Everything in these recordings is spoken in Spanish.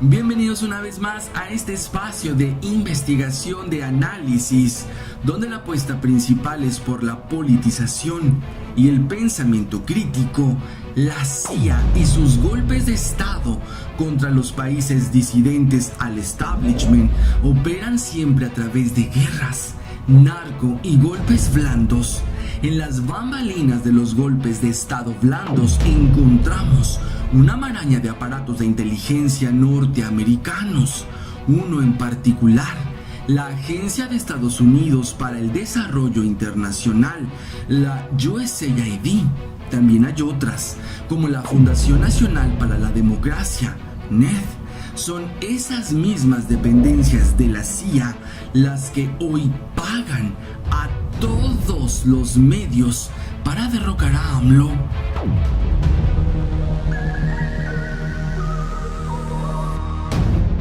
Bienvenidos una vez más a este espacio de investigación, de análisis, donde la apuesta principal es por la politización y el pensamiento crítico. La CIA y sus golpes de Estado contra los países disidentes al establishment operan siempre a través de guerras, narco y golpes blandos. En las bambalinas de los golpes de Estado blandos encontramos una maraña de aparatos de inteligencia norteamericanos. Uno en particular, la Agencia de Estados Unidos para el Desarrollo Internacional, la USAID. También hay otras, como la Fundación Nacional para la Democracia, NED. Son esas mismas dependencias de la CIA las que hoy pagan a todos los medios para derrocar a AMLO.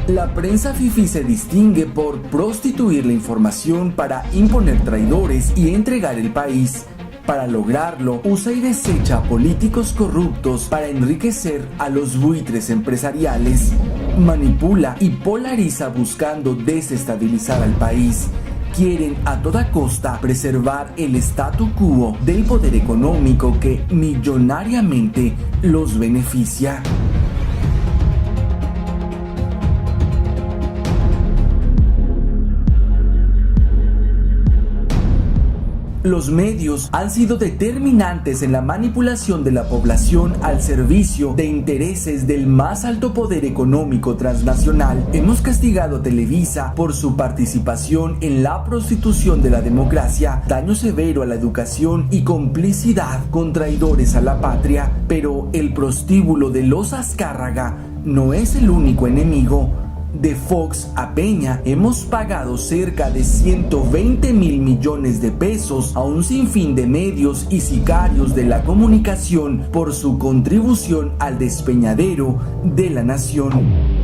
La prensa fifí se distingue por prostituir la información para imponer traidores y entregar el país. Para lograrlo, usa y desecha a políticos corruptos para enriquecer a los buitres empresariales. Manipula y polariza buscando desestabilizar al país. Quieren a toda costa preservar el statu quo del poder económico que millonariamente los beneficia. Los medios han sido determinantes en la manipulación de la población al servicio de intereses del más alto poder económico transnacional. Hemos castigado a Televisa por su participación en la prostitución de la democracia, daño severo a la educación y complicidad con traidores a la patria. Pero el prostíbulo de los Azcárraga no es el único enemigo. De Fox a Peña hemos pagado cerca de 120,000 millones de pesos a un sinfín de medios y sicarios de la comunicación por su contribución al despeñadero de la nación.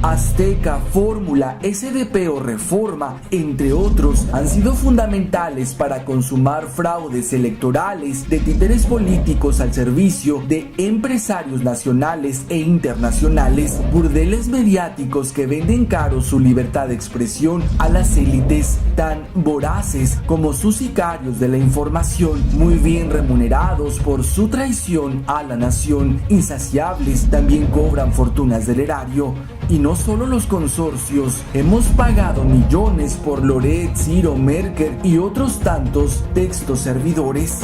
Azteca, Fórmula, SDP o Reforma, entre otros, han sido fundamentales para consumar fraudes electorales de títeres políticos al servicio de empresarios nacionales e internacionales, burdeles mediáticos que venden caro su libertad de expresión a las élites, tan voraces como sus sicarios de la información, muy bien remunerados por su traición a la nación, insaciables, también cobran fortunas del erario. Y no solo los consorcios, hemos pagado millones por Loret, Ciro, Merkel y otros tantos textos servidores.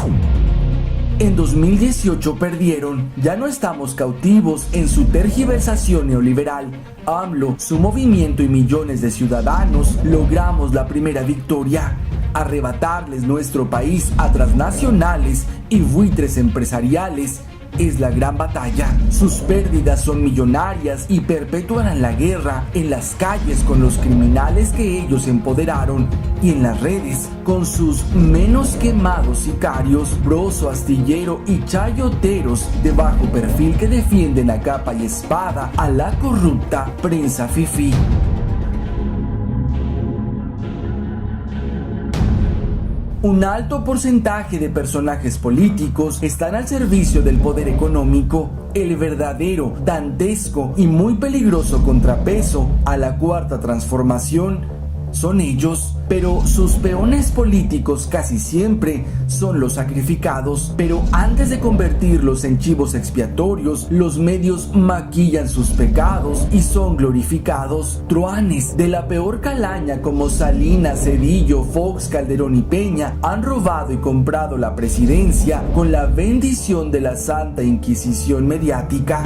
En 2018 perdieron, ya no estamos cautivos en su tergiversación neoliberal. AMLO, su movimiento y millones de ciudadanos logramos la primera victoria. Arrebatarles nuestro país a transnacionales y buitres empresariales es la gran batalla. Sus pérdidas son millonarias y perpetuarán la guerra en las calles con los criminales que ellos empoderaron y en las redes con sus menos quemados sicarios, Broso, Astillero y chayoteros de bajo perfil que defienden a capa y espada a la corrupta prensa fifí. Un alto porcentaje de personajes políticos están al servicio del poder económico, el verdadero, dantesco y muy peligroso contrapeso a la cuarta transformación. Son ellos, pero sus peones políticos casi siempre son los sacrificados. Pero antes de convertirlos en chivos expiatorios, los medios maquillan sus pecados y son glorificados. Truanes de la peor calaña como Salinas, Cedillo, Fox, Calderón y Peña han robado y comprado la presidencia con la bendición de la Santa Inquisición mediática.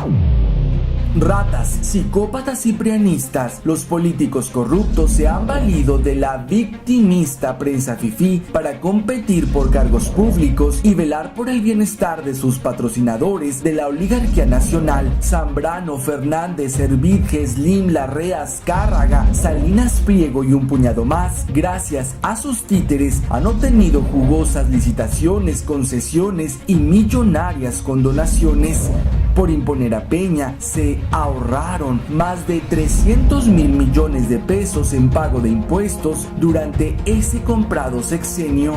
Ratas, psicópatas y prianistas, los políticos corruptos se han valido de la victimista prensa fifí para competir por cargos públicos y velar por el bienestar de sus patrocinadores de la oligarquía nacional. Zambrano, Fernández, Hervidge, Slim, Larrea, Azcárraga, Salinas Pliego y un puñado más, gracias a sus títeres, han obtenido jugosas licitaciones, concesiones y millonarias condonaciones. Por imponer a Peña, se ahorraron más de 300,000 millones de pesos en pago de impuestos durante ese comprado sexenio.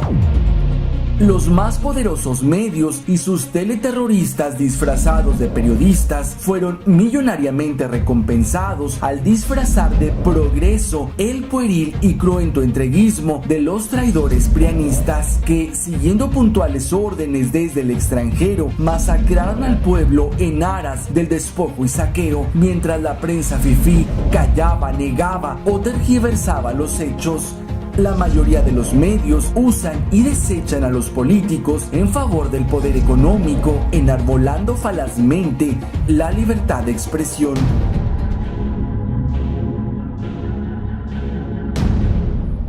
Los más poderosos medios y sus teleterroristas disfrazados de periodistas fueron millonariamente recompensados al disfrazar de progreso el pueril y cruento entreguismo de los traidores prianistas que, siguiendo puntuales órdenes desde el extranjero, masacraron al pueblo en aras del despojo y saqueo, mientras la prensa fifí callaba, negaba o tergiversaba los hechos. La mayoría de los medios usan y desechan a los políticos en favor del poder económico, enarbolando falazmente la libertad de expresión.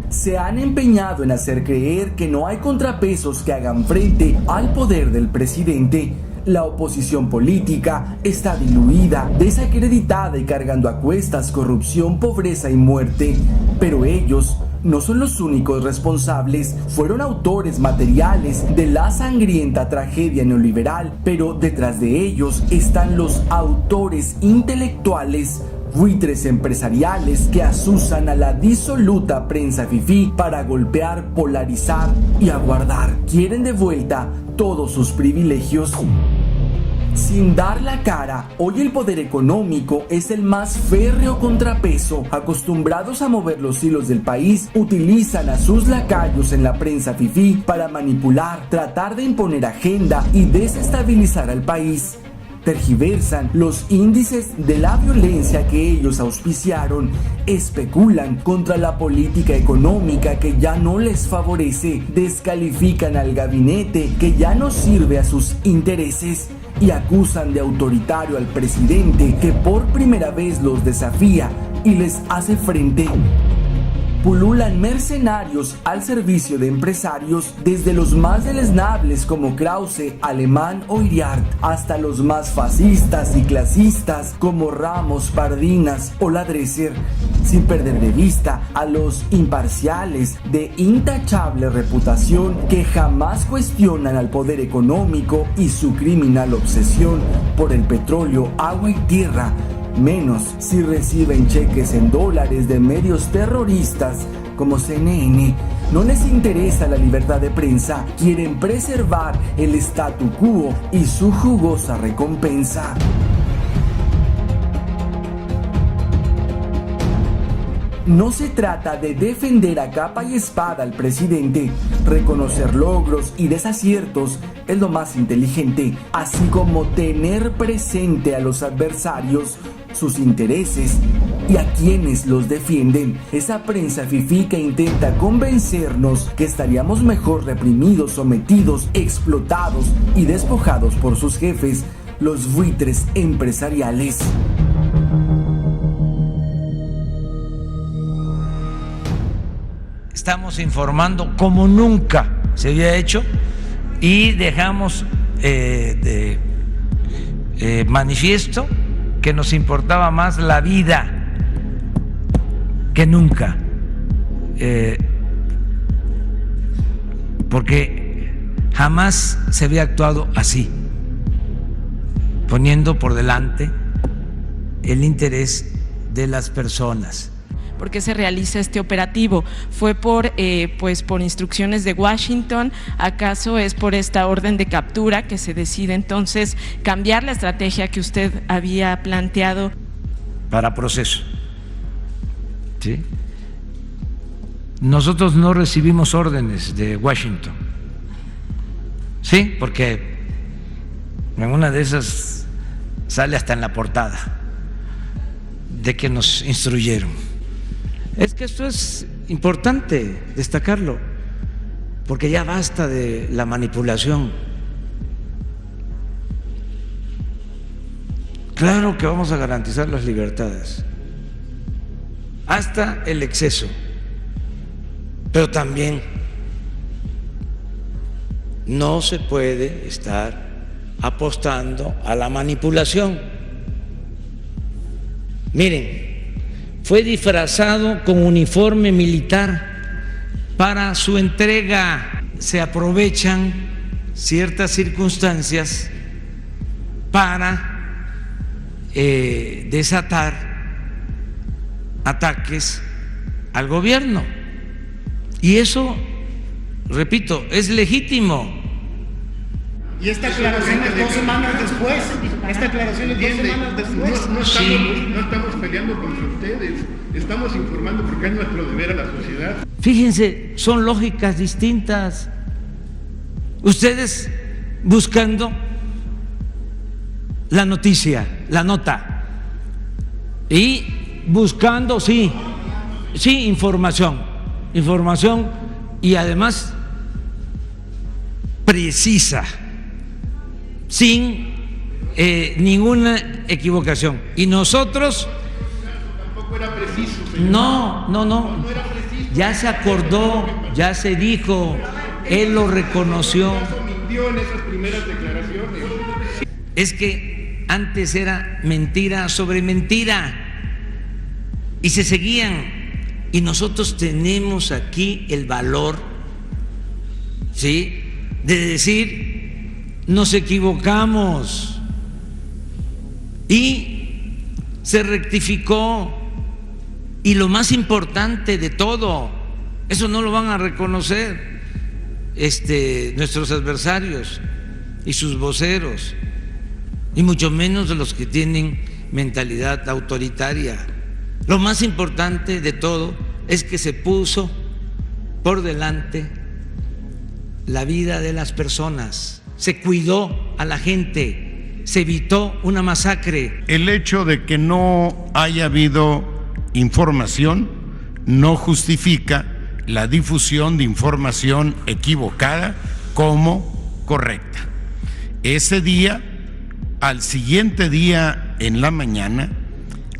Se han empeñado en hacer creer que no hay contrapesos que hagan frente al poder del presidente. La oposición política está diluida, desacreditada y cargando a cuestas corrupción, pobreza y muerte. Pero ellos no son los únicos responsables, fueron autores materiales de la sangrienta tragedia neoliberal, pero detrás de ellos están los autores intelectuales, buitres empresariales que asusan a la disoluta prensa fifí para golpear, polarizar y aguardar. Quieren de vuelta todos sus privilegios. Sin dar la cara, hoy el poder económico es el más férreo contrapeso. Acostumbrados a mover los hilos del país, utilizan a sus lacayos en la prensa fifí para manipular, tratar de imponer agenda y desestabilizar al país. Tergiversan los índices de la violencia que ellos auspiciaron, especulan contra la política económica que ya no les favorece, descalifican al gabinete que ya no sirve a sus intereses y acusan de autoritario al presidente que por primera vez los desafía y les hace frente. Pululan mercenarios al servicio de empresarios, desde los más deleznables como Krause, Alemán o Iriart, hasta los más fascistas y clasistas como Ramos, Pardinas o Ladresser, sin perder de vista a los imparciales de intachable reputación que jamás cuestionan al poder económico y su criminal obsesión por el petróleo, agua y tierra, menos si reciben cheques en dólares de medios terroristas como CNN. No les interesa la libertad de prensa, quieren preservar el statu quo y su jugosa recompensa. No se trata de defender a capa y espada al presidente, reconocer logros y desaciertos es lo más inteligente, así como tener presente a los adversarios, sus intereses y a quienes los defienden. Esa prensa fifí que intenta convencernos que estaríamos mejor reprimidos, sometidos, explotados y despojados por sus jefes, los buitres empresariales. Estamos informando como nunca se había hecho y dejamos de manifiesto que nos importaba más la vida que nunca, porque jamás se había actuado así, poniendo por delante el interés de las personas. ¿Por qué se realiza este operativo? ¿Fue por instrucciones de Washington? ¿Acaso es por esta orden de captura que se decide entonces cambiar la estrategia que usted había planteado? Para proceso. ¿Sí? Nosotros no recibimos órdenes de Washington. Sí, porque en una de esas sale hasta en la portada de que nos instruyeron. Es que esto es importante destacarlo, porque ya basta de la manipulación. Claro que vamos a garantizar las libertades, hasta el exceso, pero también no se puede estar apostando a la manipulación. Miren, fue disfrazado con uniforme militar para su entrega. Se aprovechan ciertas circunstancias para desatar ataques al gobierno. Y eso repito, es legítimo. Y esta aclaración es 2 semanas después. Esta aclaración es 2 semanas después. No estamos peleando contra ustedes, estamos informando porque es nuestro deber a la sociedad. Fíjense, son lógicas distintas. Ustedes buscando la noticia, la nota, y buscando, sí, información y además precisa, sin ninguna equivocación. Y nosotros Tampoco era preciso, señor. no era preciso. ya se acordó, ya se dijo, él lo reconoció. Mintió en esas primeras declaraciones. Es que antes era mentira sobre mentira y se seguían. Y nosotros tenemos aquí el valor, ¿sí?, de decir: nos equivocamos y se rectificó. Y lo más importante de todo, eso no lo van a reconocer nuestros adversarios y sus voceros, y mucho menos de los que tienen mentalidad autoritaria. Lo más importante de todo es que se puso por delante la vida de las personas, se cuidó a la gente, se evitó una masacre. El hecho de que no haya habido información no justifica la difusión de información equivocada como correcta. Ese día, al siguiente día en la mañana,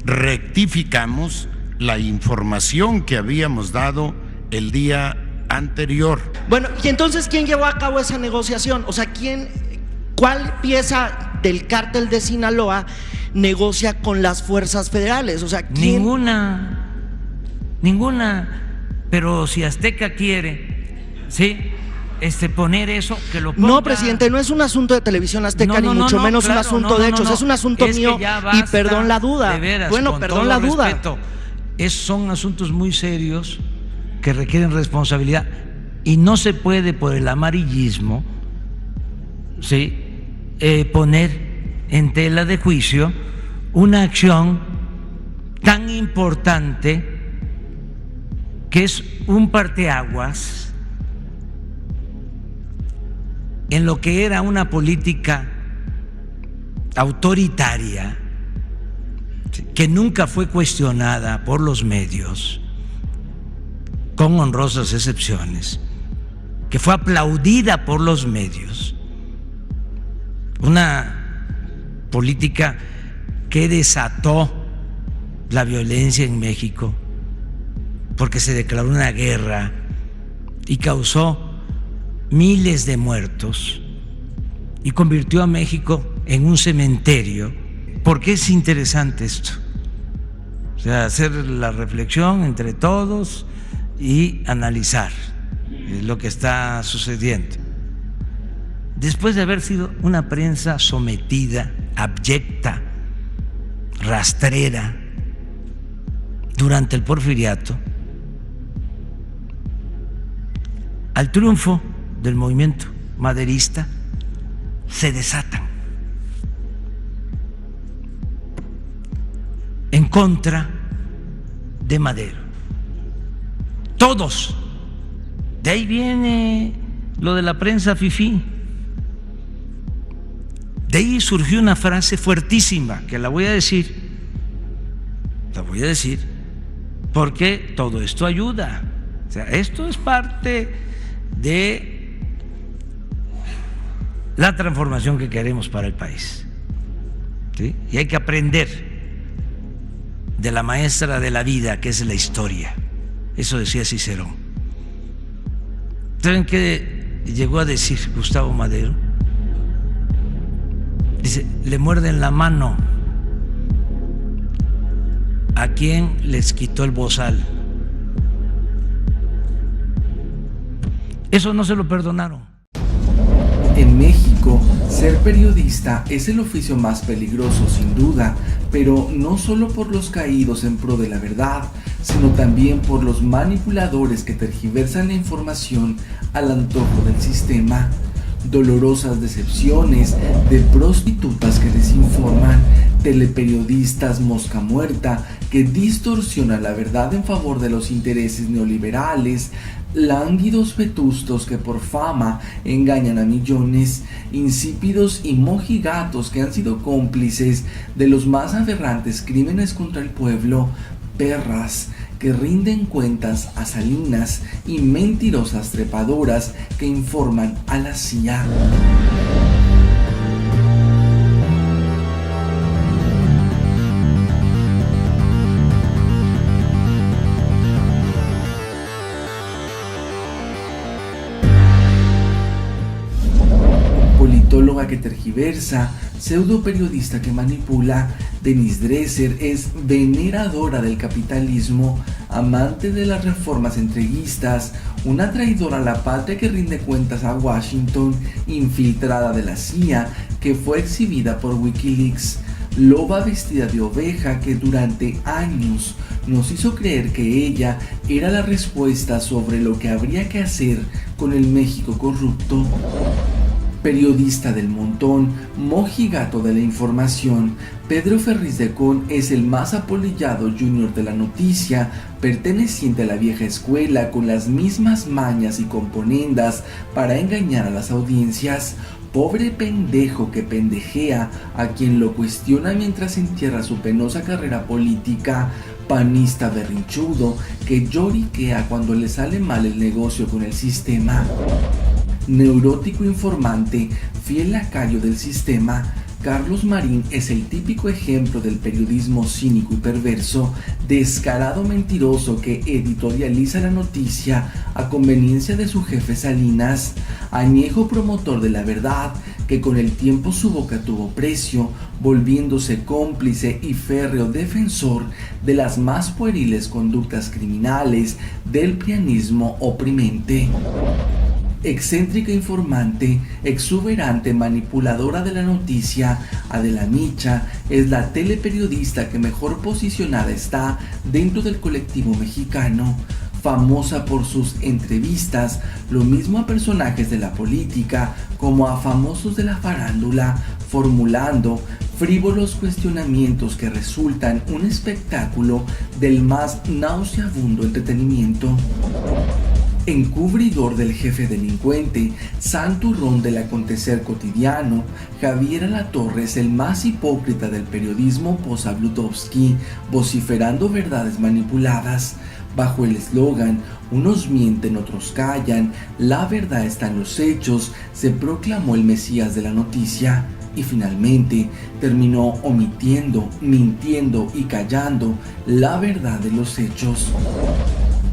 rectificamos la información que habíamos dado el día anterior. Bueno, y entonces, ¿quién llevó a cabo esa negociación? O sea, ¿cuál pieza del cártel de Sinaloa negocia con las fuerzas federales? O sea, ¿quién? Ninguna. Pero si Azteca quiere, ¿sí?, poner eso, que lo ponga. No, presidente, no es un asunto de Televisión Azteca, ni mucho menos un asunto de hechos, es un asunto mío, y perdón la duda. De veras, bueno, perdón la duda. Respeto, son asuntos muy serios que requieren responsabilidad y no se puede, por el amarillismo, ¿sí?, poner en tela de juicio una acción tan importante que es un parteaguas en lo que era una política autoritaria que nunca fue cuestionada por los medios, con honrosas excepciones, que fue aplaudida por los medios, una política que desató la violencia en México porque se declaró una guerra y causó miles de muertos y convirtió a México en un cementerio. ¿Por qué es interesante esto? O sea, hacer la reflexión entre todos y analizar lo que está sucediendo. Después de haber sido una prensa sometida, abyecta, rastrera durante el Porfiriato, al triunfo del movimiento maderista se desatan en contra de Madero. Todos. De ahí viene lo de la prensa fifí. De ahí surgió una frase fuertísima que la voy a decir porque todo esto ayuda. O sea, esto es parte de la transformación que queremos para el país, ¿sí? Y hay que aprender de la maestra de la vida, que es la historia. Eso decía Cicerón. ¿Saben qué llegó a decir Gustavo Madero? Dice: le muerden la mano a quien les quitó el bozal. Eso no se lo perdonaron. En México, ser periodista es el oficio más peligroso sin duda, pero no solo por los caídos en pro de la verdad, sino también por los manipuladores que tergiversan la información al antojo del sistema. Dolorosas decepciones de prostitutas que desinforman, teleperiodistas mosca muerta que distorsionan la verdad en favor de los intereses neoliberales, lánguidos vetustos que por fama engañan a millones, insípidos y mojigatos que han sido cómplices de los más aberrantes crímenes contra el pueblo, perras que rinden cuentas a Salinas y mentirosas trepadoras que informan a la CIA. Politóloga que tergiversa, pseudo periodista que manipula, Denise Dresser es veneradora del capitalismo, amante de las reformas entreguistas, una traidora a la patria que rinde cuentas a Washington, infiltrada de la CIA que fue exhibida por Wikileaks, loba vestida de oveja que durante años nos hizo creer que ella era la respuesta sobre lo que habría que hacer con el México corrupto. Periodista del montón, mojigato de la información, Pedro Ferriz de Con es el más apolillado junior de la noticia, perteneciente a la vieja escuela con las mismas mañas y componendas para engañar a las audiencias. Pobre pendejo que pendejea a quien lo cuestiona mientras entierra su penosa carrera política. Panista berrinchudo que lloriquea cuando le sale mal el negocio con el sistema. Neurótico informante, fiel lacayo del sistema, Carlos Marín es el típico ejemplo del periodismo cínico y perverso, descarado mentiroso que editorializa la noticia a conveniencia de su jefe Salinas, añejo promotor de la verdad que con el tiempo su boca tuvo precio, volviéndose cómplice y férreo defensor de las más pueriles conductas criminales del prianismo oprimente. Excéntrica informante, exuberante manipuladora de la noticia, Adela Micha es la teleperiodista que mejor posicionada está dentro del colectivo mexicano, famosa por sus entrevistas, lo mismo a personajes de la política como a famosos de la farándula, formulando frívolos cuestionamientos que resultan un espectáculo del más nauseabundo entretenimiento. Encubridor del jefe delincuente, santurrón del acontecer cotidiano, Javier Alatorre es el más hipócrita del periodismo post-Abludovsky, vociferando verdades manipuladas. Bajo el eslogan "unos mienten, otros callan, la verdad está en los hechos", se proclamó el mesías de la noticia y finalmente terminó omitiendo, mintiendo y callando la verdad de los hechos.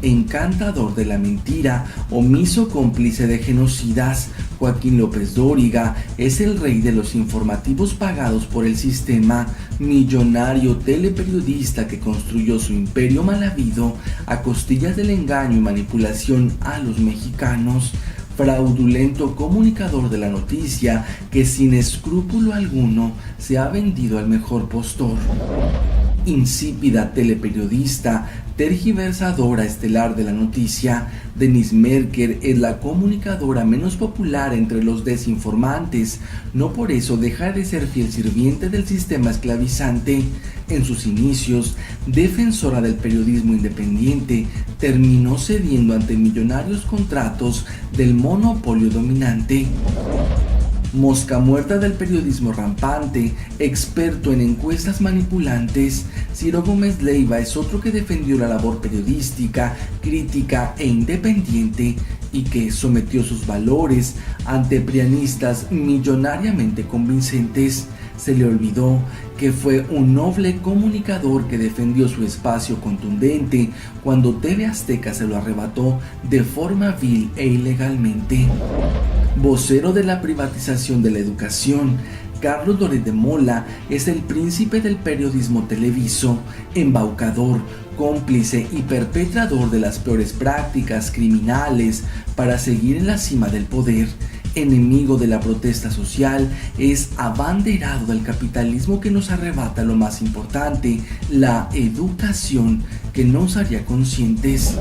Encantador de la mentira, omiso cómplice de genocidas, Joaquín López Dóriga es el rey de los informativos pagados por el sistema, millonario teleperiodista que construyó su imperio mal habido a costillas del engaño y manipulación a los mexicanos, fraudulento comunicador de la noticia que sin escrúpulo alguno se ha vendido al mejor postor. Insípida teleperiodista, tergiversadora estelar de la noticia, Denise Merker es la comunicadora menos popular entre los desinformantes, no por eso deja de ser fiel sirviente del sistema esclavizante. En sus inicios, defensora del periodismo independiente, terminó cediendo ante millonarios contratos del monopolio dominante. Mosca muerta del periodismo rampante, experto en encuestas manipulantes, Ciro Gómez Leiva es otro que defendió la labor periodística, crítica e independiente y que sometió sus valores ante prianistas millonariamente convincentes. Se le olvidó que fue un noble comunicador que defendió su espacio contundente cuando TV Azteca se lo arrebató de forma vil e ilegalmente. Vocero de la privatización de la educación, Carlos Loret de Mola es el príncipe del periodismo televiso, embaucador, cómplice y perpetrador de las peores prácticas criminales para seguir en la cima del poder. enemigo de la protesta social, es abanderado del capitalismo que nos arrebata lo más importante, la educación, que nos haría conscientes.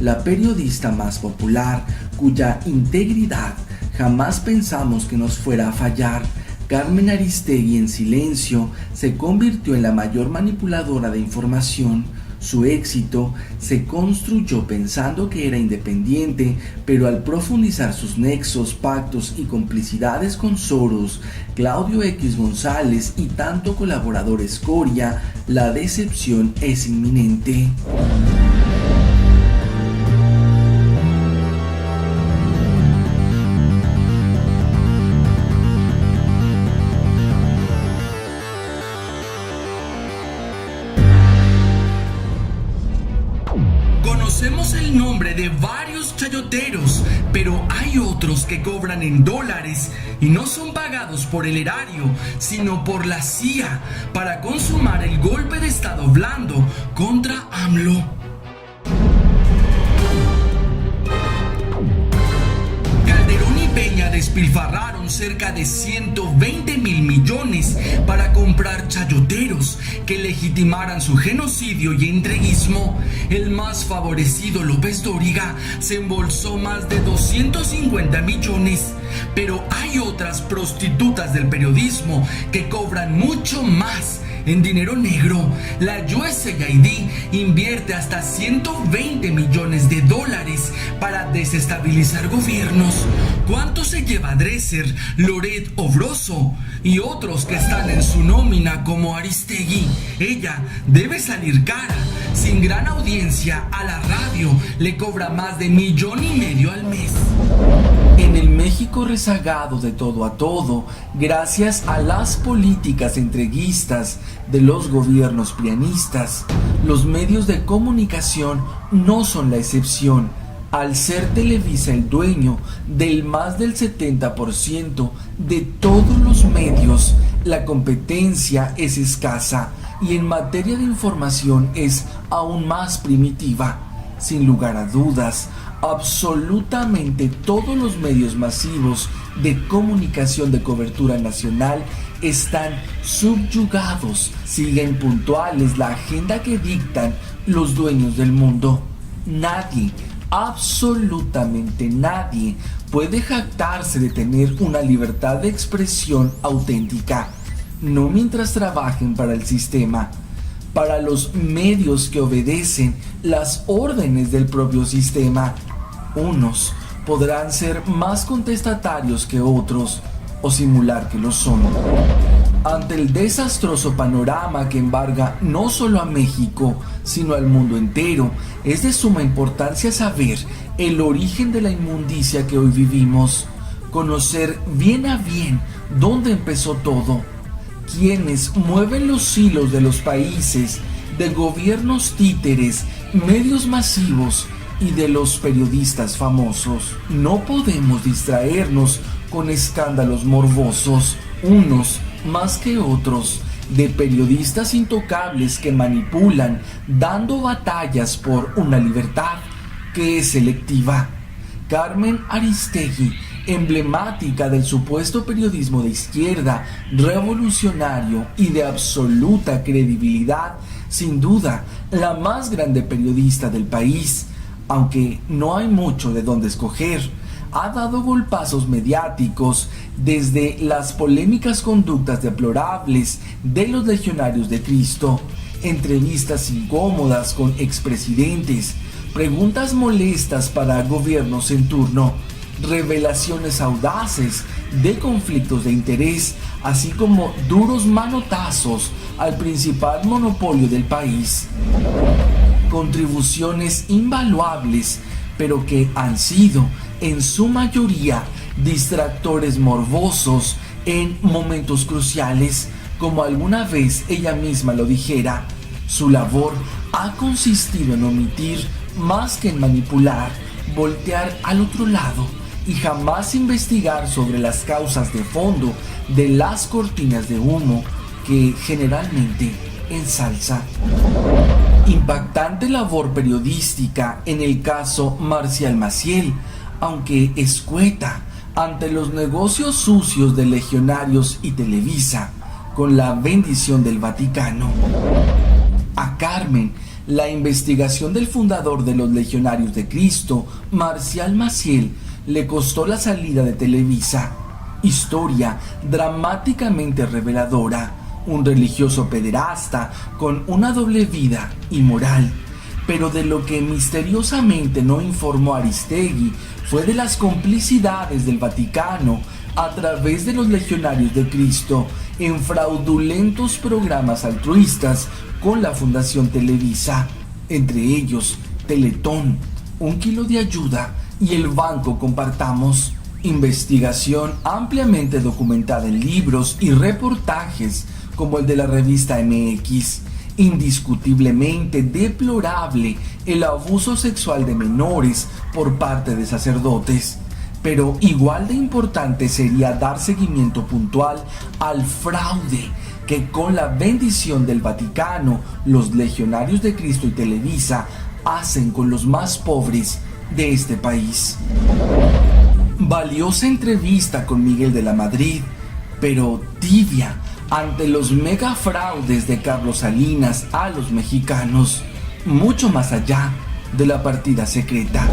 La periodista más popular, cuya integridad jamás pensamos que nos fuera a fallar, Carmen Aristegui, en silencio, se convirtió en la mayor manipuladora de información. Su éxito se construyó pensando que era independiente, pero al profundizar sus nexos, pactos y complicidades con Soros, Claudio X González y tanto colaborador escoria, la decepción es inminente. Conocemos el nombre de varios chayoteros, pero hay otros que cobran en dólares y no son pagados por el erario, sino por la CIA para consumar el golpe de estado blando contra AMLO. Calderón y Peña despilfarraron cerca de 120,000 millones para comprar chayoteros que legitimaran su genocidio y entreguismo. El más favorecido, López Dóriga, se embolsó más de 250 millones. Pero hay otras prostitutas del periodismo que cobran mucho más en dinero negro. La USAID invierte hasta 120 millones de dólares para desestabilizar gobiernos. ¿Cuánto se lleva Dresser, Loret o Broso? Y otros que están en su nómina como Aristegui. Ella debe salir cara. Sin gran audiencia, a la radio le cobra más de 1,5 millones al mes. En el México rezagado de todo a todo, gracias a las políticas entreguistas de los gobiernos prianistas, los medios de comunicación no son la excepción. Al ser Televisa el dueño del más del 70% de todos los medios, la competencia es escasa y en materia de información es aún más primitiva. Sin lugar a dudas, absolutamente todos los medios masivos de comunicación de cobertura nacional están subyugados, siguen puntuales la agenda que dictan los dueños del mundo. Nadie, absolutamente nadie, puede jactarse de tener una libertad de expresión auténtica, no mientras trabajen para el sistema, para los medios que obedecen las órdenes del propio sistema. Unos podrán ser más contestatarios que otros o simular que lo son. Ante el desastroso panorama que embarga no solo a México, sino al mundo entero, es de suma importancia saber el origen de la inmundicia que hoy vivimos, conocer bien a bien dónde empezó todo, quiénes mueven los hilos de los países, de gobiernos títeres, medios masivos y de los periodistas famosos. No podemos distraernos con escándalos morbosos, unos más que otros, de periodistas intocables que manipulan, dando batallas por una libertad que es selectiva. Carmen Aristegui, emblemática del supuesto periodismo de izquierda, revolucionario y de absoluta credibilidad, sin duda la más grande periodista del país, aunque no hay mucho de dónde escoger. Ha dado golpazos mediáticos desde las polémicas conductas deplorables de los legionarios de Cristo, entrevistas incómodas con expresidentes, preguntas molestas para gobiernos en turno, revelaciones audaces de conflictos de interés, así como duros manotazos al principal monopolio del país. Contribuciones invaluables, pero que han sido en su mayoría distractores morbosos en momentos cruciales, como alguna vez ella misma lo dijera. Su labor ha consistido en omitir más que en manipular, voltear al otro lado y jamás investigar sobre las causas de fondo de las cortinas de humo que generalmente ensalza. Impactante labor periodística en el caso Marcial Maciel, aunque escueta, ante los negocios sucios de Legionarios y Televisa, con la bendición del Vaticano. A Carmen, la investigación del fundador de los Legionarios de Cristo, Marcial Maciel, le costó la salida de Televisa. Historia dramáticamente reveladora, un religioso pederasta con una doble vida y moral. Pero de lo que misteriosamente no informó Aristegui fue de las complicidades del Vaticano a través de los Legionarios de Cristo en fraudulentos programas altruistas con la Fundación Televisa, entre ellos Teletón, 1 kilo de ayuda y el Banco Compartamos. Investigación ampliamente documentada en libros y reportajes como el de la revista MX. Indiscutiblemente deplorable el abuso sexual de menores por parte de sacerdotes, pero igual de importante sería dar seguimiento puntual al fraude que con la bendición del Vaticano los Legionarios de Cristo y Televisa hacen con los más pobres de este país. Valiosa entrevista con Miguel de la Madrid, pero tibia ante los mega fraudes de Carlos Salinas a los mexicanos, mucho más allá de la partida secreta.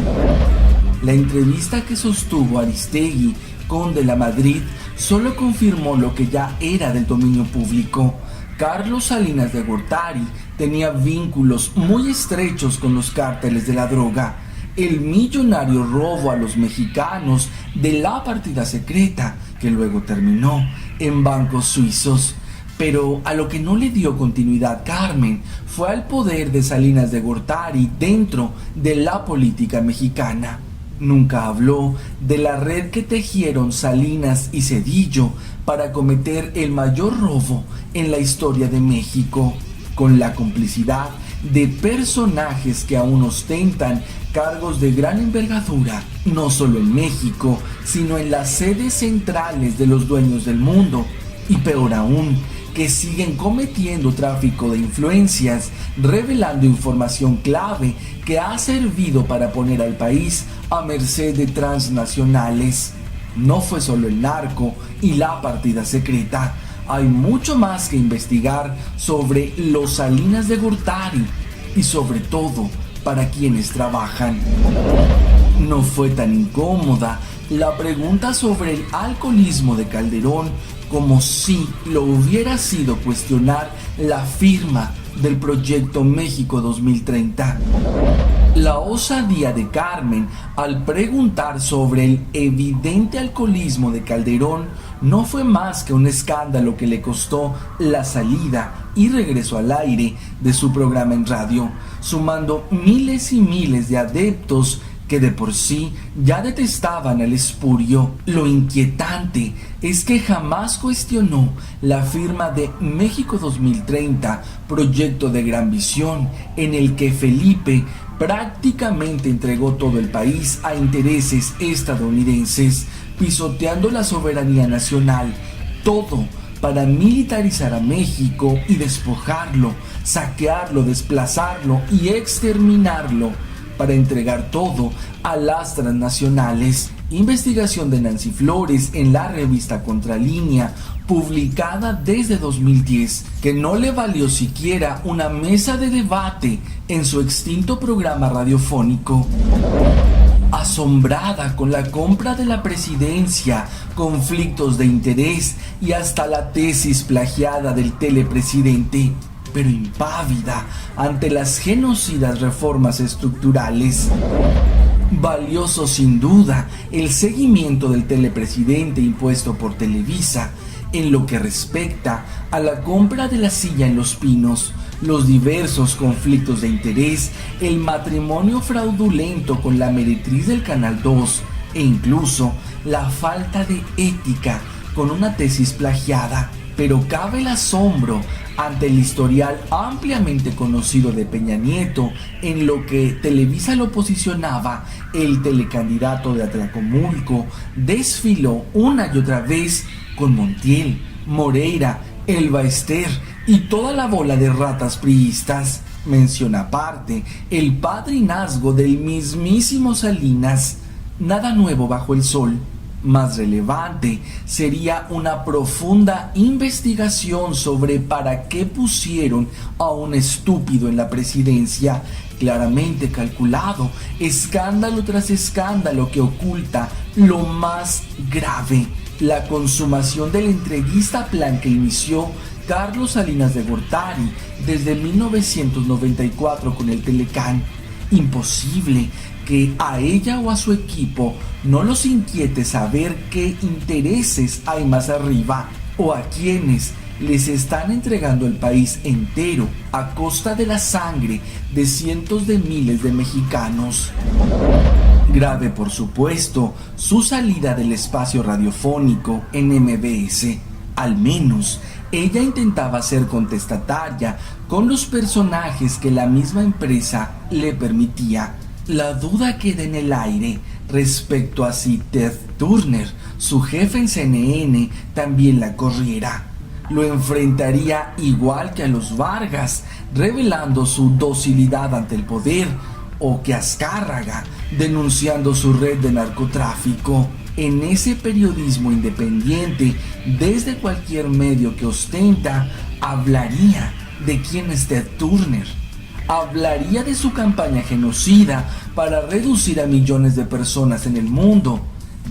La entrevista que sostuvo Aristegui con de la Madrid solo confirmó lo que ya era del dominio público. Carlos Salinas de Gortari tenía vínculos muy estrechos con los cárteles de la droga. El millonario robo a los mexicanos de la partida secreta, que luego terminó en bancos suizos. Pero a lo que no le dio continuidad Carmen fue al poder de Salinas de Gortari dentro de la política mexicana. Nunca habló de la red que tejieron Salinas y Zedillo para cometer el mayor robo en la historia de México, con la complicidad de personajes que aún ostentan cargos de gran envergadura, no solo en México, sino en las sedes centrales de los dueños del mundo, y peor aún, que siguen cometiendo tráfico de influencias, revelando información clave que ha servido para poner al país a merced de transnacionales. No fue solo el narco y la partida secreta. Hay mucho más que investigar sobre los Salinas de Gortari y sobre todo para quienes trabajan. No fue tan incómoda la pregunta sobre el alcoholismo de Calderón como si lo hubiera sido cuestionar la firma del proyecto México 2030. La osadía de Carmen al preguntar sobre el evidente alcoholismo de Calderón no fue más que un escándalo que le costó la salida y regreso al aire de su programa en radio, sumando miles y miles de adeptos que de por sí ya detestaban al espurio. Lo inquietante es que jamás cuestionó la firma de México 2030, proyecto de gran visión, en el que Felipe prácticamente entregó todo el país a intereses estadounidenses, pisoteando la soberanía nacional, todo para militarizar a México y despojarlo, saquearlo, desplazarlo y exterminarlo, para entregar todo a las transnacionales. Investigación de Nancy Flores en la revista Contralínea, publicada desde 2010, que no le valió siquiera una mesa de debate en su extinto programa radiofónico. Asombrada con la compra de la presidencia, conflictos de interés y hasta la tesis plagiada del telepresidente, pero impávida ante las genocidas reformas estructurales. Valioso sin duda el seguimiento del telepresidente impuesto por Televisa en lo que respecta a la compra de la silla en Los Pinos, los diversos conflictos de interés, el matrimonio fraudulento con la meretriz del Canal 2 e incluso la falta de ética con una tesis plagiada. Pero cabe el asombro ante el historial ampliamente conocido de Peña Nieto, en lo que Televisa lo posicionaba. El telecandidato de Atlacomulco desfiló una y otra vez con Montiel, Moreira, Elba Ester y toda la bola de ratas priistas. Menciona aparte el padrinazgo del mismísimo Salinas. Nada nuevo bajo el sol. Más relevante sería una profunda investigación sobre para qué pusieron a un estúpido en la presidencia, claramente calculado, escándalo tras escándalo que oculta lo más grave: la consumación del entreguista plan que inició Carlos Salinas de Gortari desde 1994 con el Telecán. Imposible que a ella o a su equipo no los inquiete saber qué intereses hay más arriba, o a quienes les están entregando el país entero a costa de la sangre de cientos de miles de mexicanos. Grave, por supuesto, su salida del espacio radiofónico en MBS. Al menos ella intentaba ser contestataria con los personajes que la misma empresa le permitía. La duda queda en el aire respecto a si Ted Turner, su jefe en CNN, también la corriera. Lo enfrentaría igual que a los Vargas, revelando su docilidad ante el poder, o que Azcárraga, denunciando su red de narcotráfico. En ese periodismo independiente, desde cualquier medio que ostenta, hablaría de quién es Ted Turner. Hablaría de su campaña genocida para reducir a millones de personas en el mundo.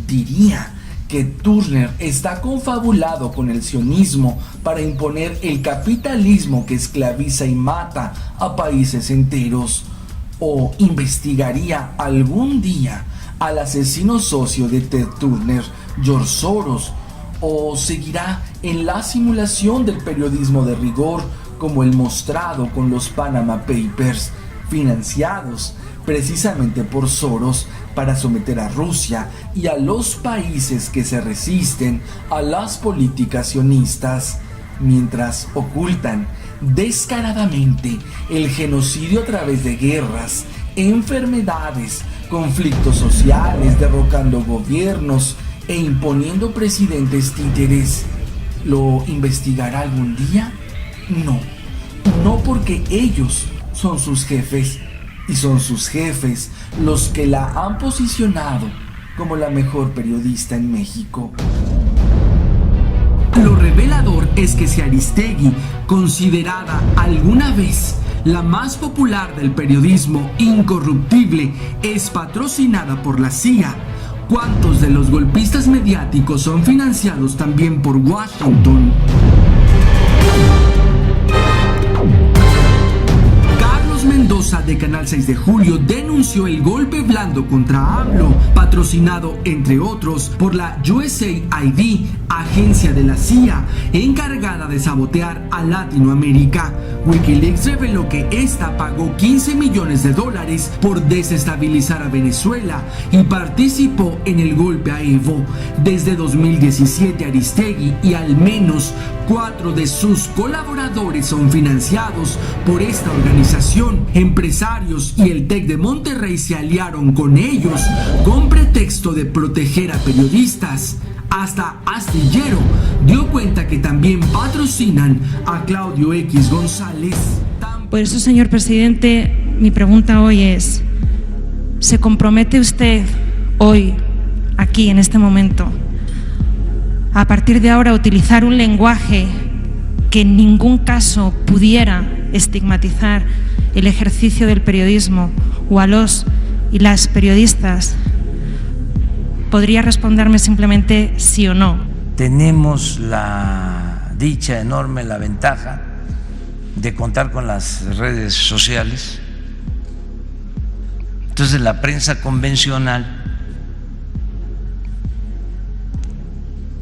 Diría que Turner está confabulado con el sionismo para imponer el capitalismo que esclaviza y mata a países enteros. O investigaría algún día al asesino socio de Ted Turner, George Soros. O seguirá en la simulación del periodismo de rigor, como el mostrado con los Panama Papers, financiados precisamente por Soros para someter a Rusia y a los países que se resisten a las políticas sionistas, mientras ocultan descaradamente el genocidio a través de guerras, enfermedades, conflictos sociales, derrocando gobiernos e imponiendo presidentes títeres. ¿Lo investigará algún día? No porque ellos son sus jefes, y son sus jefes los que la han posicionado como la mejor periodista en México. Lo revelador es que si Aristegui, considerada alguna vez la más popular del periodismo incorruptible, es patrocinada por la CIA, ¿cuántos de los golpistas mediáticos son financiados también por Washington? Mendoza, de Canal 6 de Julio, denunció el golpe blando contra AMLO, patrocinado entre otros por la USAID, agencia de la CIA encargada de sabotear a Latinoamérica. Wikileaks reveló que esta pagó $15 millones por desestabilizar a Venezuela y participó en el golpe a Evo. Desde 2017, Aristegui y al menos 4 de sus colaboradores son financiados por esta organización. Empresarios y el TEC de Monterrey se aliaron con ellos con pretexto de proteger a periodistas. Hasta Astillero dio cuenta que también patrocinan a Claudio X González. Por eso, señor presidente, mi pregunta hoy es: ¿se compromete usted hoy, aquí, en este momento, a partir de ahora, a utilizar un lenguaje que en ningún caso pudiera estigmatizar el ejercicio del periodismo o a los y las periodistas? ¿Podría responderme simplemente sí o no? Tenemos la dicha enorme, la ventaja de contar con las redes sociales. Entonces la prensa convencional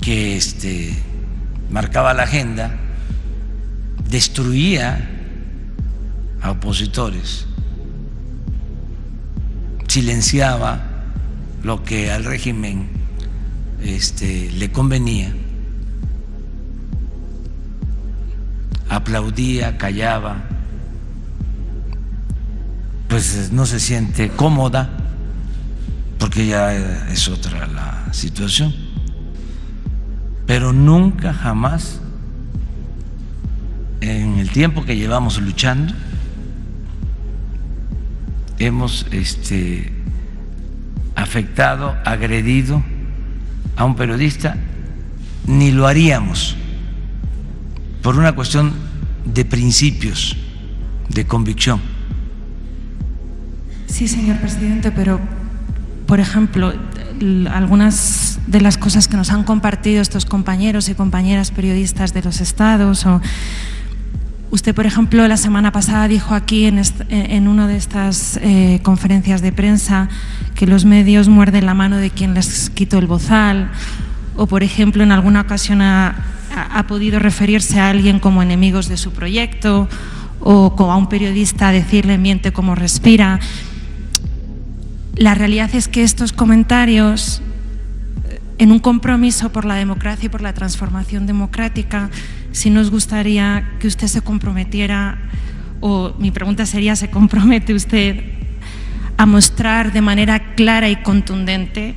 que marcaba la agenda destruía a opositores, silenciaba lo que al régimen le convenía, aplaudía, callaba, pues no se siente cómoda porque ya es otra la situación, pero nunca jamás en el tiempo que llevamos luchando hemos afectado, agredido a un periodista, ni lo haríamos por una cuestión de principios, de convicción. Sí, señor presidente, pero, por ejemplo, algunas de las cosas que nos han compartido estos compañeros y compañeras periodistas de los estados, o usted, por ejemplo, la semana pasada dijo aquí en una de estas conferencias de prensa que los medios muerden la mano de quien les quitó el bozal, o, por ejemplo, en alguna ocasión ha podido referirse a alguien como enemigos de su proyecto, o como a un periodista decirle miente como respira. La realidad es que estos comentarios, en un compromiso por la democracia y por la transformación democrática, sí nos gustaría que usted se comprometiera, o mi pregunta sería, ¿se compromete usted a mostrar de manera clara y contundente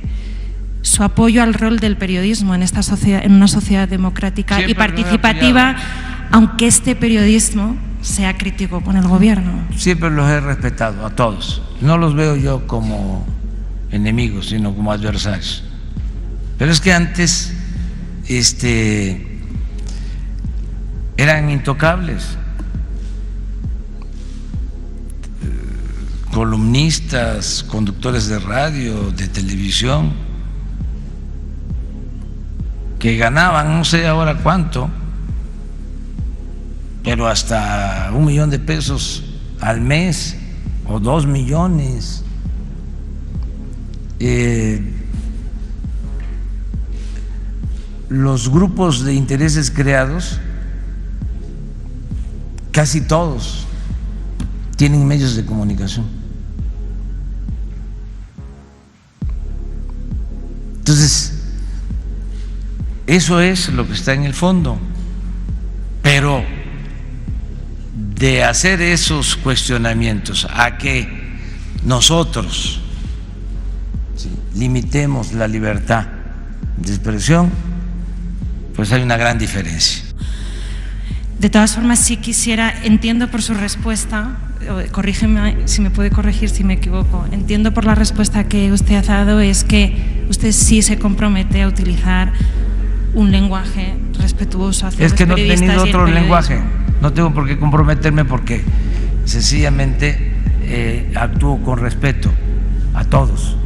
su apoyo al rol del periodismo en esta sociedad, en una sociedad democrática siempre y participativa, aunque este periodismo sea crítico con el gobierno? Siempre los he respetado a todos. No los veo yo como enemigos, sino como adversarios. Pero es que antes eran intocables. Columnistas, conductores de radio, de televisión, que ganaban no sé ahora cuánto, pero hasta $1 millón al mes o 2 millones. Los grupos de intereses creados, casi todos tienen medios de comunicación. Entonces, eso es lo que está en el fondo, pero de hacer esos cuestionamientos a que nosotros limitemos la libertad de expresión, pues hay una gran diferencia. De todas formas, sí quisiera, entiendo por su respuesta, corrígeme si me puede corregir si me equivoco, entiendo por la respuesta que usted ha dado, es que usted sí se compromete a utilizar un lenguaje respetuoso hacia los periodistas. Es que no he tenido otro lenguaje, no tengo por qué comprometerme porque sencillamente actúo con respeto a todos.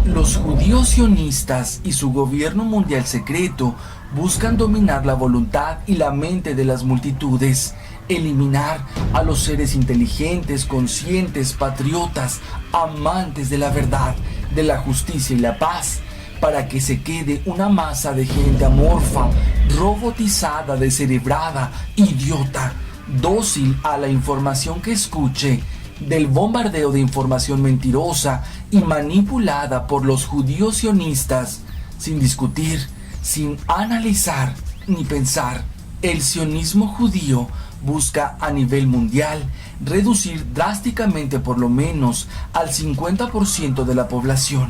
Los judíos sionistas y su gobierno mundial secreto buscan dominar la voluntad y la mente de las multitudes, eliminar a los seres inteligentes, conscientes, patriotas, amantes de la verdad, de la justicia y la paz, para que se quede una masa de gente amorfa, robotizada, descerebrada, idiota, dócil a la información que escuche, del bombardeo de información mentirosa y manipulada por los judíos sionistas, sin discutir, sin analizar ni pensar. El sionismo judío busca a nivel mundial reducir drásticamente por lo menos al 50% de la población,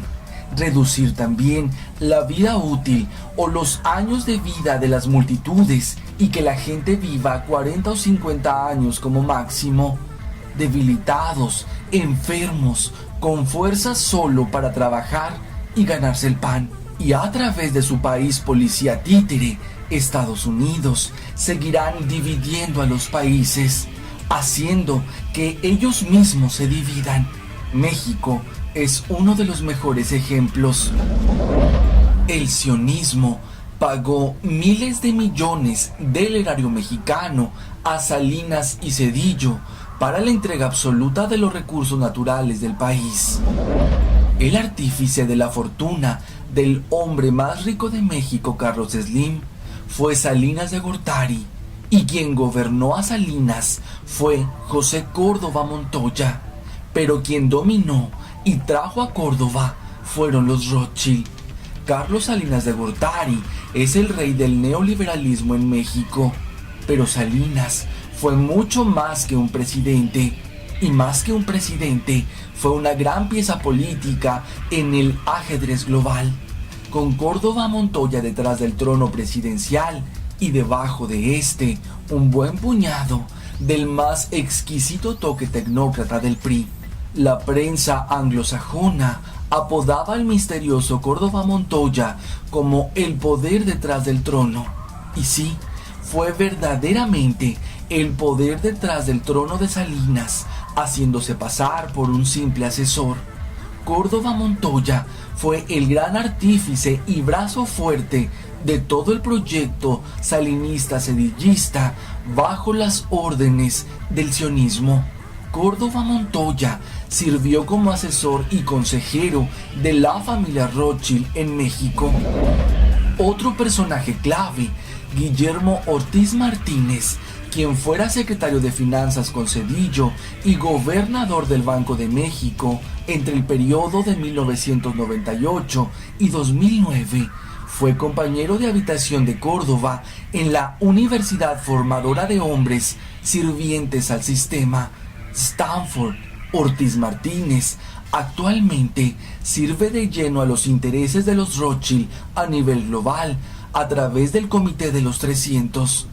reducir también la vida útil o los años de vida de las multitudes y que la gente viva 40 o 50 años como máximo, debilitados, enfermos, con fuerza solo para trabajar y ganarse el pan. Y a través de su país policía títere, Estados Unidos, seguirán dividiendo a los países, haciendo que ellos mismos se dividan. México es uno de los mejores ejemplos. El sionismo pagó miles de millones del erario mexicano a Salinas y Zedillo para la entrega absoluta de los recursos naturales del país. El artífice de la fortuna del hombre más rico de México, Carlos Slim, fue Salinas de Gortari, y quien gobernó a Salinas fue José Córdoba Montoya, pero quien dominó y trajo a Córdoba fueron los Rothschild. Carlos Salinas de Gortari es el rey del neoliberalismo en México, pero Salinas fue mucho más que un presidente, y más que un presidente, fue una gran pieza política en el ajedrez global, con Córdoba Montoya detrás del trono presidencial y debajo de este un buen puñado del más exquisito toque tecnócrata del PRI. La prensa anglosajona apodaba al misterioso Córdoba Montoya como el poder detrás del trono. Y sí, fue verdaderamente el poder detrás del trono de Salinas, haciéndose pasar por un simple asesor. Córdoba Montoya fue el gran artífice y brazo fuerte de todo el proyecto salinista sedillista bajo las órdenes del sionismo. Córdoba Montoya sirvió como asesor y consejero de la familia Rothschild en México. Otro personaje clave, Guillermo Ortiz Martínez, quien fuera secretario de Finanzas con Zedillo y gobernador del Banco de México entre el periodo de 1998 y 2009, fue compañero de habitación de Córdoba en la Universidad Formadora de Hombres Sirvientes al Sistema, Stanford. Ortiz Martínez actualmente sirve de lleno a los intereses de los Rothschild a nivel global a través del Comité de los 300.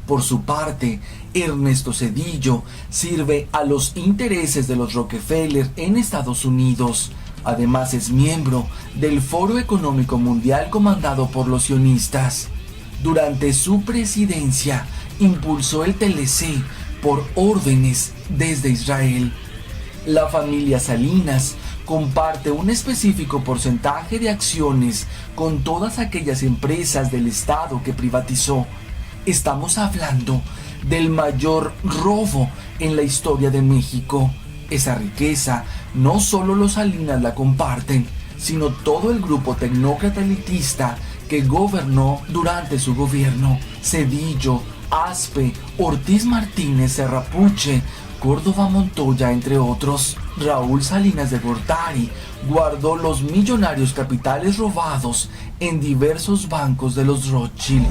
Por su parte, Ernesto Zedillo sirve a los intereses de los Rockefeller en Estados Unidos. Además es miembro del Foro Económico Mundial comandado por los sionistas. Durante su presidencia, impulsó el TLC por órdenes desde Israel. La familia Salinas comparte un específico porcentaje de acciones con todas aquellas empresas del Estado que privatizó. Estamos hablando del mayor robo en la historia de México. Esa riqueza no solo los Salinas la comparten, sino todo el grupo tecnócrata elitista que gobernó durante su gobierno. Zedillo, Aspe, Ortiz Martínez, Serrapuche, Córdoba Montoya, entre otros. Raúl Salinas de Gortari guardó los millonarios capitales robados en diversos bancos de los Rothschild.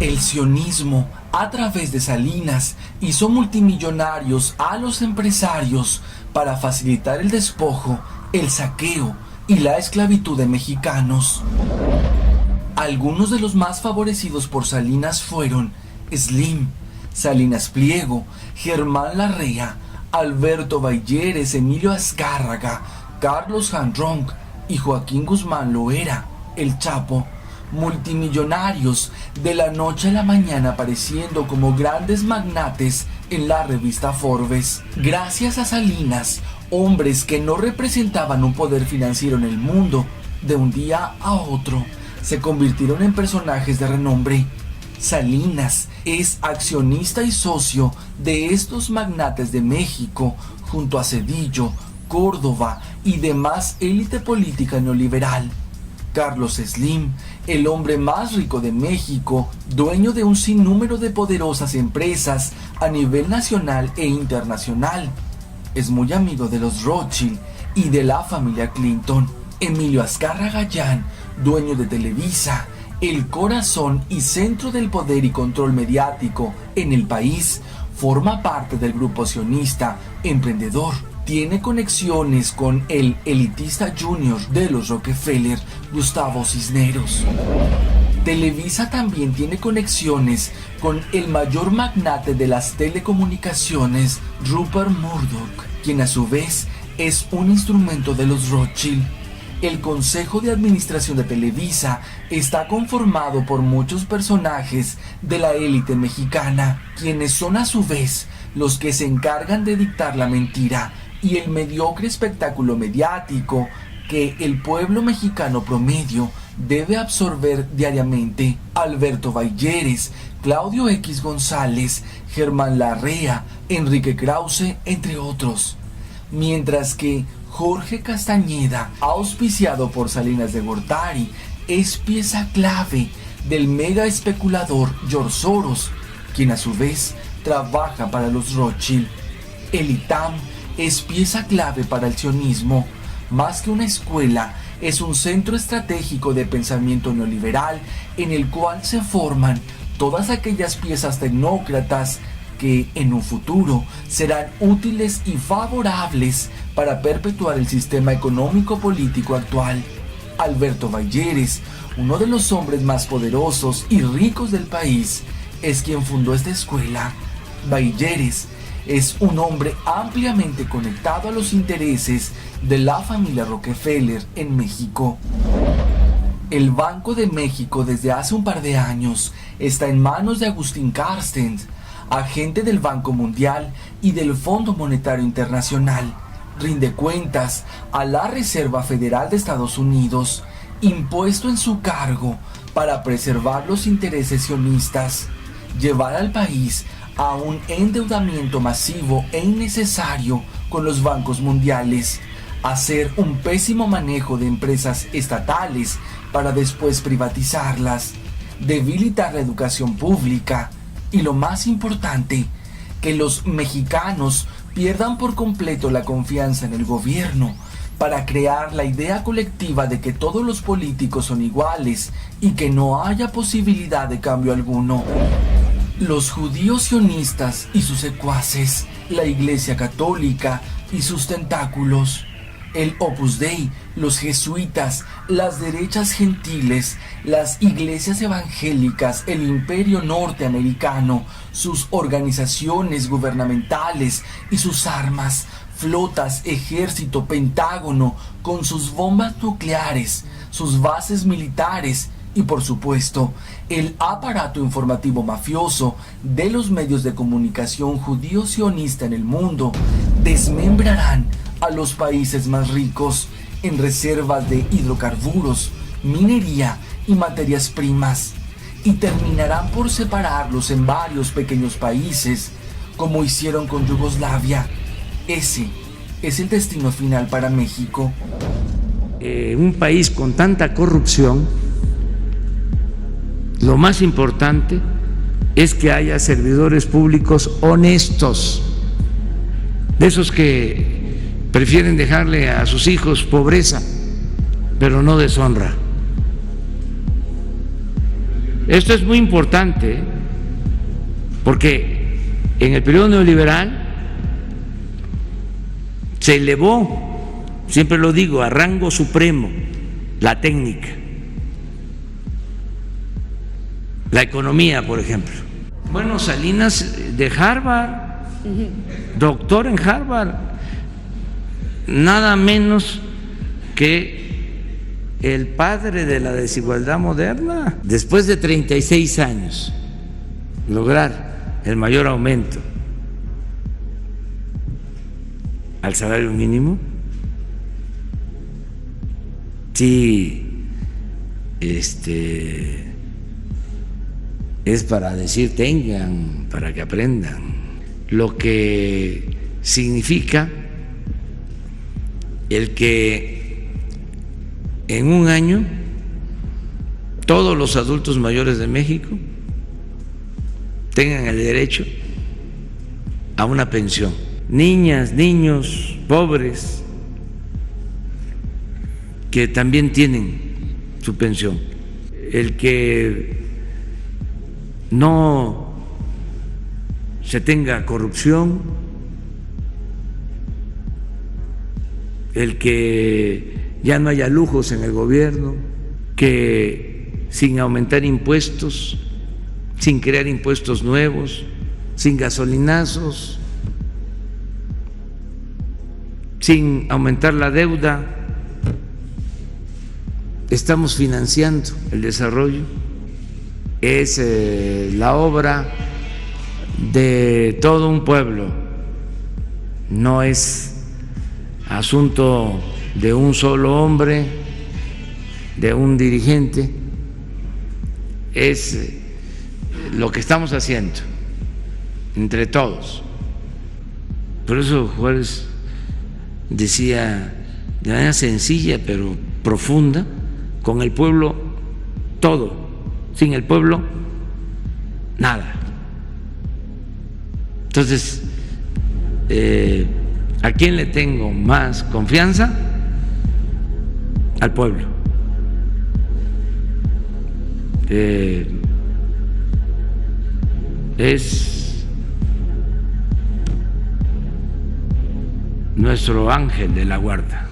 El sionismo, a través de Salinas, hizo multimillonarios a los empresarios para facilitar el despojo, el saqueo y la esclavitud de mexicanos. Algunos de los más favorecidos por Salinas fueron Slim, Salinas Pliego, Germán Larrea, Alberto Balleres, Emilio Azcárraga, Carlos Handronk y Joaquín Guzmán Loera, el Chapo. Multimillonarios de la noche a la mañana apareciendo como grandes magnates en la revista Forbes. Gracias a Salinas, hombres que no representaban un poder financiero en el mundo, de un día a otro se convirtieron en personajes de renombre. Salinas es accionista y socio de estos magnates de México junto a Zedillo, Córdoba y demás élite política neoliberal. Carlos Slim, el hombre más rico de México, dueño de un sinnúmero de poderosas empresas a nivel nacional e internacional. Es muy amigo de los Rothschild y de la familia Clinton. Emilio Azcárraga Gallán, dueño de Televisa, el corazón y centro del poder y control mediático en el país, forma parte del grupo sionista emprendedor. Tiene conexiones con el elitista junior de los Rockefeller, Gustavo Cisneros. Televisa también tiene conexiones con el mayor magnate de las telecomunicaciones, Rupert Murdoch, quien a su vez es un instrumento de los Rothschild. El Consejo de Administración de Televisa está conformado por muchos personajes de la élite mexicana, quienes son a su vez los que se encargan de dictar la mentira y el mediocre espectáculo mediático que el pueblo mexicano promedio debe absorber diariamente. Alberto Balleres, Claudio X González, Germán Larrea, Enrique Krause, entre otros. Mientras que Jorge Castañeda, auspiciado por Salinas de Gortari, es pieza clave del mega especulador George Soros, quien a su vez trabaja para los Rothschild. El ITAM es pieza clave para el sionismo. Más que una escuela, es un centro estratégico de pensamiento neoliberal en el cual se forman todas aquellas piezas tecnócratas que en un futuro serán útiles y favorables para perpetuar el sistema económico-político actual. Alberto Balleres, uno de los hombres más poderosos y ricos del país, es quien fundó esta escuela. Balleres es un hombre ampliamente conectado a los intereses de la familia Rockefeller en México. El Banco de México desde hace un par de años está en manos de Agustín Carstens, agente del Banco Mundial y del Fondo Monetario Internacional. Rinde cuentas a la Reserva Federal de Estados Unidos, impuesto en su cargo para preservar los intereses sionistas, llevar al país a un endeudamiento masivo e innecesario con los bancos mundiales, hacer un pésimo manejo de empresas estatales para después privatizarlas, debilitar la educación pública y, lo más importante, que los mexicanos pierdan por completo la confianza en el gobierno para crear la idea colectiva de que todos los políticos son iguales y que no haya posibilidad de cambio alguno. Los judíos sionistas y sus secuaces, la Iglesia Católica y sus tentáculos, el Opus Dei, los jesuitas, las derechas gentiles, las iglesias evangélicas, el imperio norteamericano, sus organizaciones gubernamentales y sus armas, flotas, ejército, pentágono, con sus bombas nucleares, sus bases militares y, por supuesto, el aparato informativo mafioso de los medios de comunicación judío-sionista en el mundo, desmembrarán a los países más ricos en reservas de hidrocarburos, minería y materias primas, y terminarán por separarlos en varios pequeños países, como hicieron con Yugoslavia. Ese es el destino final para México. Un país con tanta corrupción, lo más importante es que haya servidores públicos honestos, de esos que prefieren dejarle a sus hijos pobreza, pero no deshonra. Esto es muy importante, porque en el periodo neoliberal se elevó, siempre lo digo, a rango supremo la técnica, la economía, por ejemplo. Bueno, Salinas de Harvard, doctor en Harvard, nada menos que el padre de la desigualdad moderna. Después de 36 años, lograr el mayor aumento al salario mínimo, sí, es para decir tengan, para que aprendan, lo que significa el que en un año todos los adultos mayores de México tengan el derecho a una pensión. Niñas, niños, pobres, que también tienen su pensión. El que no se tenga corrupción, el que ya no haya lujos en el gobierno, que sin aumentar impuestos, sin crear impuestos nuevos, sin gasolinazos, sin aumentar la deuda, estamos financiando el desarrollo. Es la obra de todo un pueblo, no es asunto de un solo hombre, de un dirigente, es lo que estamos haciendo entre todos. Por eso Juárez decía de manera sencilla pero profunda, con el pueblo todo, sin el pueblo nada. Entonces, ¿a quién le tengo más confianza? Al pueblo. Es nuestro ángel de la guarda.